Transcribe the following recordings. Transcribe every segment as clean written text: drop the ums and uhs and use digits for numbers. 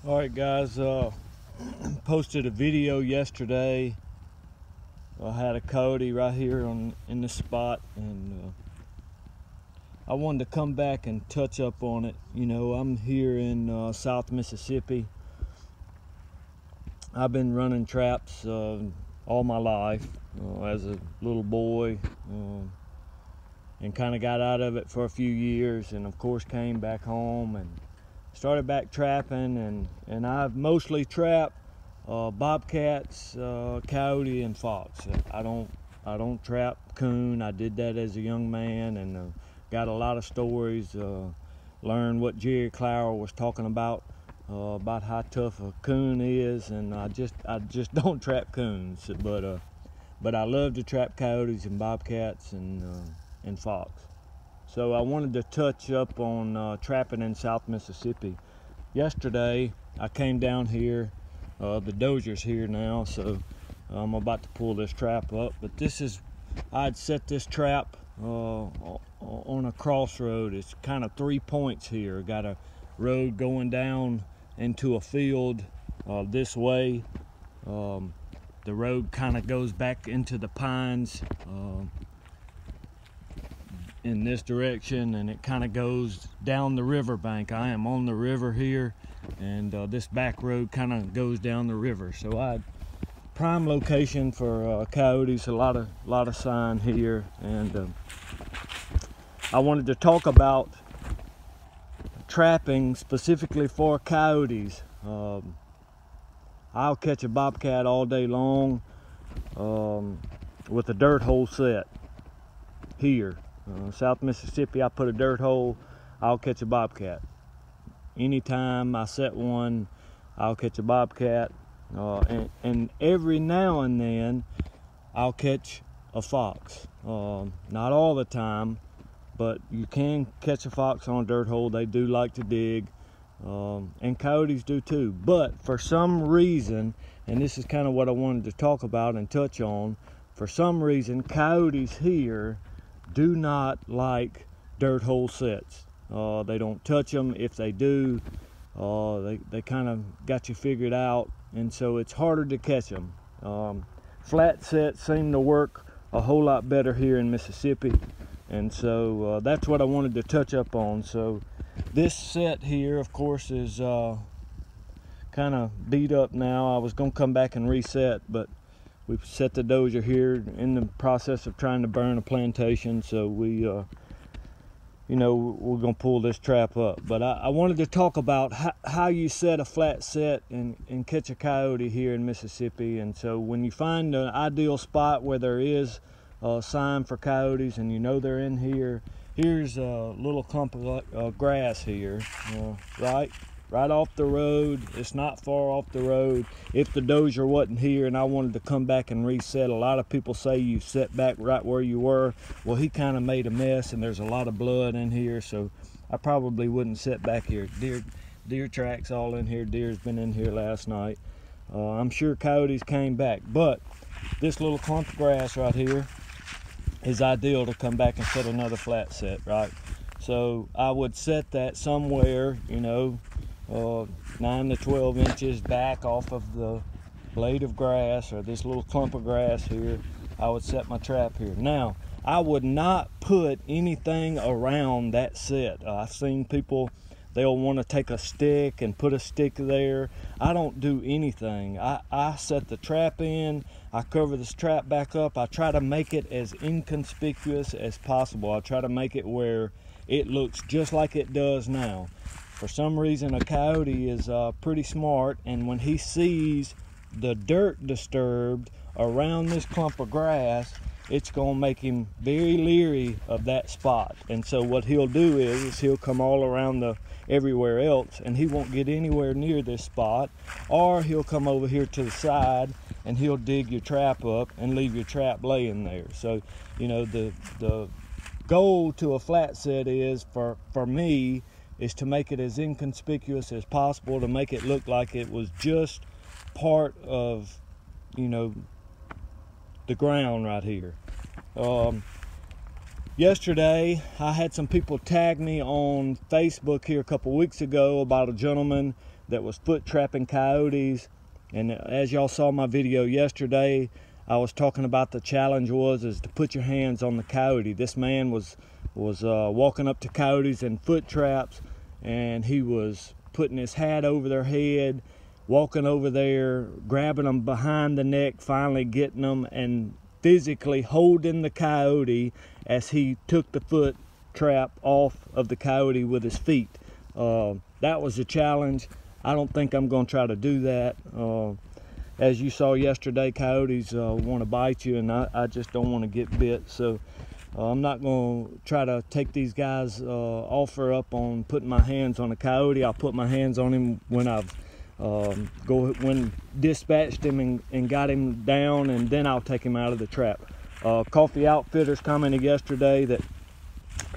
All right, guys, posted a video yesterday. I had a coyote right here in this spot, and I wanted to come back and touch up on it. You know, I'm here in South Mississippi. I've been running traps all my life as a little boy, and kind of got out of it for a few years, and of course came back home and started back trapping, and I've mostly trapped bobcats, coyote, and fox. I don't trap coon. I did that as a young man, and got a lot of stories. Learned what Jerry Clower was talking about how tough a coon is, and I just don't trap coons, but I love to trap coyotes and bobcats and fox. So I wanted to touch up on trapping in South Mississippi. Yesterday I came down here. The dozier's here now, so I'm about to pull this trap up. But I'd set this trap on a crossroad. It's kind of 3 points here. Got a road going down into a field this way. The road kind of goes back into the pines in this direction, and it kind of goes down the river bank. I am on the river here, and this back road kind of goes down the river. So prime location for coyotes. A lot of sign here, and I wanted to talk about trapping specifically for coyotes. I'll catch a bobcat all day long with a dirt hole set here. South Mississippi, I put a dirt hole, I'll catch a bobcat. Anytime I set one, I'll catch a bobcat. And every now and then, I'll catch a fox. Not all the time, but you can catch a fox on a dirt hole. They do like to dig, and coyotes do too. But for some reason, and this is kind of what I wanted to talk about and touch on, for some reason, coyotes here do not like dirt hole sets. They don't touch them. If they do, they kind of got you figured out, and so it's harder to catch them. Flat sets seem to work a whole lot better here in Mississippi, and so that's what I wanted to touch up on. So this set here, of course, is kind of beat up now. I was going to come back and reset, but we've set the dozer here in the process of trying to burn a plantation, so we're gonna pull this trap up. But I wanted to talk about how you set a flat set and catch a coyote here in Mississippi. And so when you find an ideal spot where there is a sign for coyotes and you know they're in here, here's a little clump of grass here, right off the road. It's not far off the road. If the dozer wasn't here and I wanted to come back and reset, a lot of people say you set back right where you were. Well, he kind of made a mess, and there's a lot of blood in here, so I probably wouldn't set back here. Deer tracks all in here. Deer's been in here last night. I'm sure coyotes came back, but this little clump of grass right here is ideal to come back and set another flat set, right? So I would set that somewhere, 9 to 12 inches back off of the blade of grass, or this little clump of grass here. I would set my trap here. Now, I would not put anything around that set. I've seen people, they'll want to take a stick and put a stick there. I don't do anything. I set the trap in, I cover this trap back up. I try to make it as inconspicuous as possible. I try to make it where it looks just like it does now. For some reason, a coyote is pretty smart, and when he sees the dirt disturbed around this clump of grass, it's going to make him very leery of that spot. And so what he'll do is he'll come all around everywhere else, and he won't get anywhere near this spot, or he'll come over here to the side and he'll dig your trap up and leave your trap laying there. So, the goal to a flat set is, for me, is to make it as inconspicuous as possible, to make it look like it was just part of, the ground right here. Yesterday, I had some people tag me on Facebook here a couple weeks ago about a gentleman that was foot trapping coyotes. And as y'all saw my video yesterday, I was talking about the challenge is to put your hands on the coyote. This man was walking up to coyotes in foot traps, and he was putting his hat over their head, walking over there, grabbing them behind the neck, finally getting them, and physically holding the coyote as he took the foot trap off of the coyote with his feet. That was a challenge. I don't think I'm going to try to do that. As you saw yesterday, coyotes want to bite you, and I just don't want to get bit. So I'm not going to try to take these guys' offer up on putting my hands on a coyote. I'll put my hands on him when I've dispatched him and got him down, and then I'll take him out of the trap. Coffee Outfitters commented yesterday that,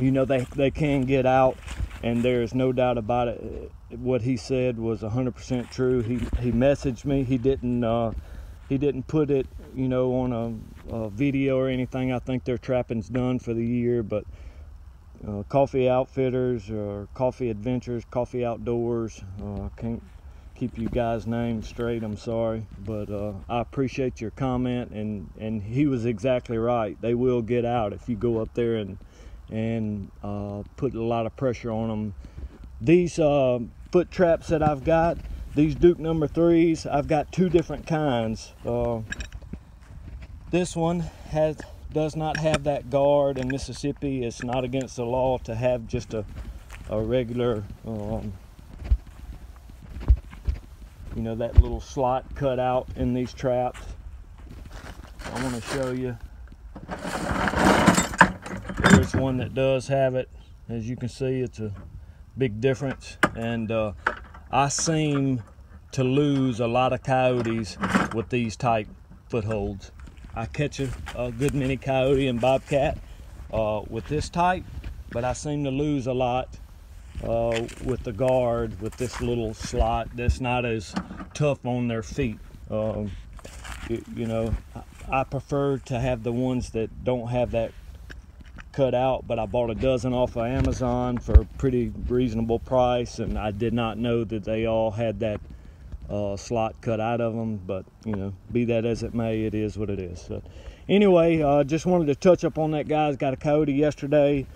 you know, they can get out, and there's no doubt about it. What he said was 100% true. He messaged me. He didn't put it, you know, on a video or anything. I think their trapping's done for the year, but Coffee Outfitters or Coffee Adventures, Coffee Outdoors, can't keep you guys' names straight, I'm sorry, but I appreciate your comment, and he was exactly right. They will get out if you go up there and put a lot of pressure on them. These foot traps that I've got, these Duke number 3s, I've got two different kinds. This one does not have that guard. In Mississippi, it's not against the law to have just a regular you know, that little slot cut out in these traps. I want to show you. There's one that does have it. As you can see, it's a big difference, and I seem to lose a lot of coyotes with these type footholds. I catch a good many coyote and bobcat with this type, but I seem to lose a lot with the guard with this little slot that's not as tough on their feet. You know, I prefer to have the ones that don't have that cut out, but I bought a dozen off of Amazon for a pretty reasonable price, and I did not know that they all had that slot cut out of them. But you know, be that as it may, it is what it is. So anyway, just wanted to touch up on that. Guys, got a coyote yesterday.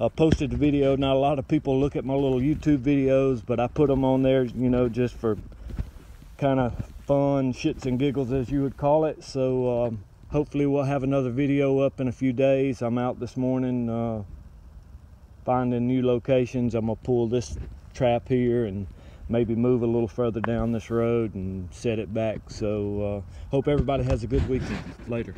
I posted the video. Not a lot of people look at my little YouTube videos, but I put them on there, you know, just for kind of fun, shits and giggles, as you would call it. So hopefully we'll have another video up in a few days. I'm out this morning finding new locations. I'm gonna pull this trap here and maybe move a little further down this road and set it back. So hope everybody has a good weekend. Later.